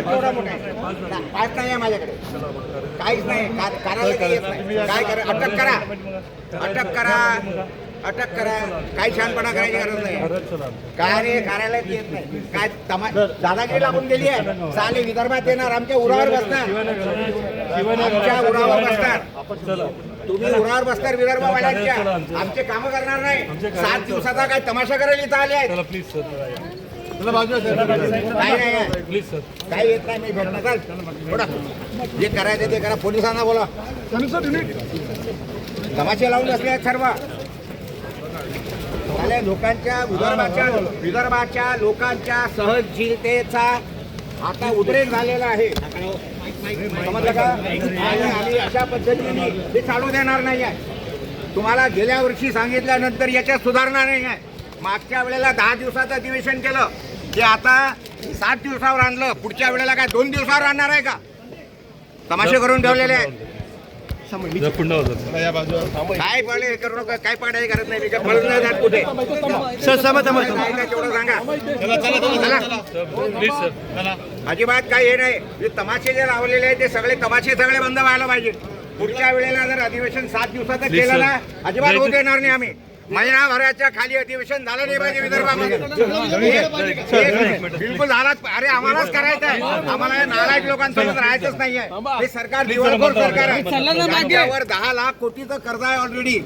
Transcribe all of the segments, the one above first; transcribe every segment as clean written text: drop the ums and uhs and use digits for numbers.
कागद केवढा मोठा आहे? पास नाही आहे माझ्याकडे, काहीच नाही. कार्यालय काही येत नाही. काय करा? अटक करा, अटक करा, अटक करा. काही छानपणा करायची गरज नाही. काय रे, कार्यालयात येत नाही. काय दादागिरी लागून गेली आहे. साले विदर्भात येणार, आमच्या उरावर बसणार, आमच्या उरावर बसणार. तुम्ही उरावर बसणार विदर्भवाल्यांच्या, आमचे कामं करणार नाही. 7 दिवसाचा काय तमाशा करायला इथं आले आहेत? प्लीज सर, काही नाही, प्लीज सर. काही येत नाही. मी भेटणार. चाल थोडा, जे करायचं ते करा. पोलिसांना बोला. तमाशे लावून बसले आहेत सर्व. लोकांच्या विदर्भाच्या लोकांच्या सहनशीलतेचा आता उद्रेक झालेला आहे. समजलं का? आणि अशा पद्धतीने ते चालू देणार नाही आहे. तुम्हाला गेल्या वर्षी सांगितल्यानंतर याच्यात सुधारणा नाही आहे. मागच्या वेळेला 10 दिवसाचं अधिवेशन केलं, ते आता 7 दिवसावर आणलं. पुढच्या वेळेला काय 2 दिवसावर आणणार आहे का? तमाशे करून ठेवलेले आहेत. काय पडले हे करू नका. काय पडायची गरज नाही. पळून नाही जात कुठे. तेवढं सांगा. Please sir. अजिबात काही हे नाही. जे तमाशे जे लावलेले आहेत ते सगळे तमाशे सगळे बंद व्हायला पाहिजे. पुढच्या वेळेला जर अधिवेशन 7 दिवसाचं केलं ना, अजिबात होऊ देणार नाही आम्ही. महिनाभराच्या खाली अधिवेशन झालं नाही पाहिजे विदर्भामध्ये. बिलकुल झालाच. अरे आम्हालाच करायचं आहे. आम्हाला या नालायक लोकांसोबत राहायचंच नाहीये. हे सरकार दिवाळखोर सरकार आहे. ज्याच्यावर 10 लाख कोटीचं कर्ज आहे ऑलरेडी,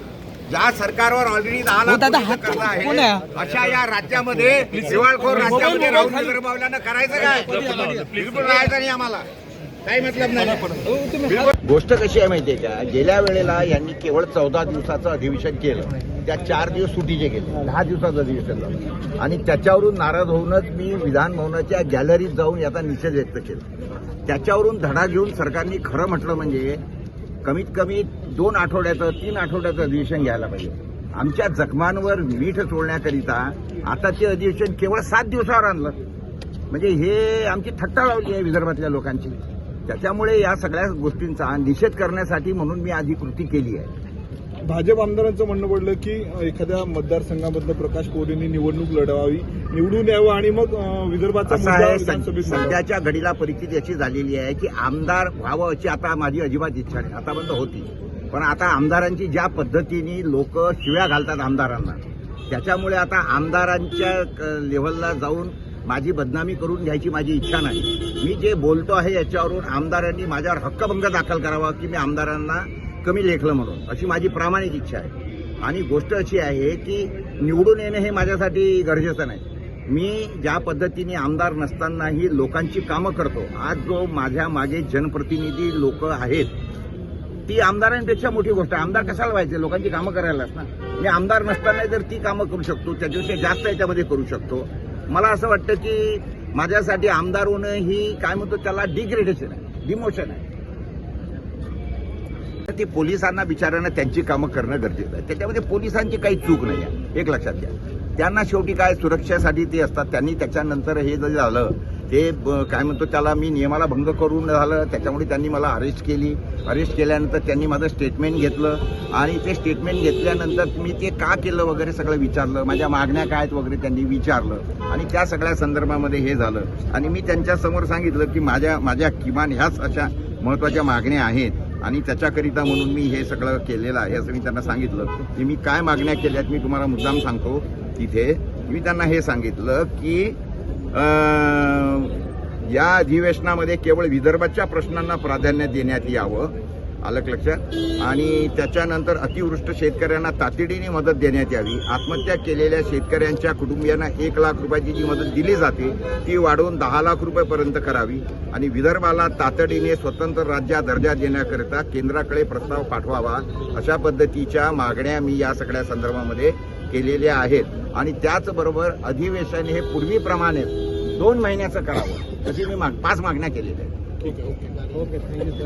ज्या सरकारवर ऑलरेडी 10 लाख कोटीचं कर्ज आहे, अशा या राज्यामध्ये दिवाळखोर राज्यामध्ये राहून विदर्भावाल्यांना करायचं काय? बिलकुल राहायचं नाही आम्हाला. काही मतलब नाही. गोष्ट कशी आहे माहितीये का? गेल्या वेळेला यांनी केवळ 14 दिवसाचं अधिवेशन केलं. त्या 4 दिवस सुटीचे गेले. 10 दिवसाचं अधिवेशन झालं. आणि त्याच्यावरून नाराज होऊनच मी विधान भवनाच्या गॅलरीत जाऊन याचा निषेध व्यक्त केला. त्याच्यावरून धडा घेऊन सरकारने खरं म्हटलं म्हणजे कमीत कमी 2 आठवड्याचं 3 आठवड्याचं अधिवेशन घ्यायला पाहिजे. आमच्या जखमांवर मीठ चोळण्याकरिता आता ते अधिवेशन केवळ 7 दिवसावर आणलं. म्हणजे हे आमची थट्टा लावली आहे विदर्भातल्या लोकांची. त्याच्यामुळे या सगळ्या गोष्टींचा निषेध करण्यासाठी म्हणून मी आधी कृती केली आहे. भाजप आमदारांचं म्हणणं पडलं की एखाद्या मतदारसंघामधनं प्रकाश कोरेंनी निवडणूक लढवावी, निवडून यावं आणि मग विदर्भाचा सध्याच्या घडीला परिस्थिती अशी झालेली आहे की आमदार व्हावं अशी आता माझी अजिबात इच्छा नाही. आतापर्यंत होती, पण आता आमदारांची ज्या पद्धतीने लोक शिव्या घालतात आमदारांना, त्याच्यामुळे आता आमदारांच्या लेव्हलला जाऊन माझी बदनामी करून घ्यायची माझी इच्छा नाही. मी जे बोलतो आहे याच्यावरून आमदारांनी माझ्यावर हक्कभंग दाखल करावा की मी आमदारांना कमी लेखलं म्हणून, अशी माझी प्रामाणिक इच्छा आहे. आणि गोष्ट अशी आहे की निवडून येणं हे माझ्यासाठी गरजेचं नाही. मी ज्या पद्धतीने आमदार नसतानाही लोकांची कामं करतो, आज जो माझ्या मागे जनप्रतिनिधी लोक आहेत, ती आमदारांपेक्षा मोठी गोष्ट आहे. आमदार कशाला व्हायचे? लोकांची कामं करायलाच ना. मी आमदार नसताना जर ती कामं करू शकतो, त्याच्यापेक्षा जास्त याच्यामध्ये करू शकतो. मला असं वाटतं की माझ्यासाठी आमदार होणं ही काय म्हणतो त्याला डिग्रेडेशन आहे, डिमोशन आहे. ते पोलिसांना बिचाऱ्यांना त्यांची कामं करणं गरजेचं आहे. त्याच्यामध्ये पोलिसांची काही चूक नाही आहे, एक लक्षात घ्या. त्यांना शेवटी काय सुरक्षेसाठी ते असतात. त्यांनी त्याच्यानंतर हे जर झालं ते काय म्हणतो त्याला मी नियमाला भंग करून झालं, त्याच्यामुळे त्यांनी मला अरेस्ट केली. अरेस्ट केल्यानंतर त्यांनी माझं स्टेटमेंट घेतलं आणि ते स्टेटमेंट घेतल्यानंतर मी ते का केलं वगैरे सगळं विचारलं, माझ्या मागण्या काय आहेत वगैरे त्यांनी विचारलं आणि त्या सगळ्या संदर्भामध्ये हे झालं. आणि मी त्यांच्यासमोर सांगितलं की माझ्या किमान ह्याच अशा महत्त्वाच्या मागण्या आहेत आणि त्याच्याकरिता म्हणून मी हे सगळं केलेलं आहे असं मी त्यांना सांगितलं. की मी काय मागण्या केल्यात मी तुम्हाला मुद्दाम सांगतो. तिथे मी त्यांना हे सांगितलं की या अधिवेशनामध्ये केवळ विदर्भाच्या प्रश्नांना प्राधान्य देण्यात यावं, आलं लक्षात. आणि त्याच्यानंतर अतिवृष्ट शेतकऱ्यांना तातडीने मदत देण्यात यावी. आत्महत्या केलेल्या शेतकऱ्यांच्या कुटुंबियांना 1 लाख रुपयाची जी मदत दिली जाते ती वाढवून 10 लाख रुपयेपर्यंत करावी. आणि विदर्भाला तातडीने स्वतंत्र राज्यात दर्जा देण्याकरिता केंद्राकडे प्रस्ताव पाठवावा. अशा पद्धतीच्या मागण्या मी या सगळ्या संदर्भामध्ये केलेल्या आहेत. आणि त्याचबरोबर अधिवेशन हे पूर्वीप्रमाणे 2 महिन्याचं करावं अशी मी 5 मागण्या केलेल्या आहेत. ठीक आहे. ओके. थँक्यू.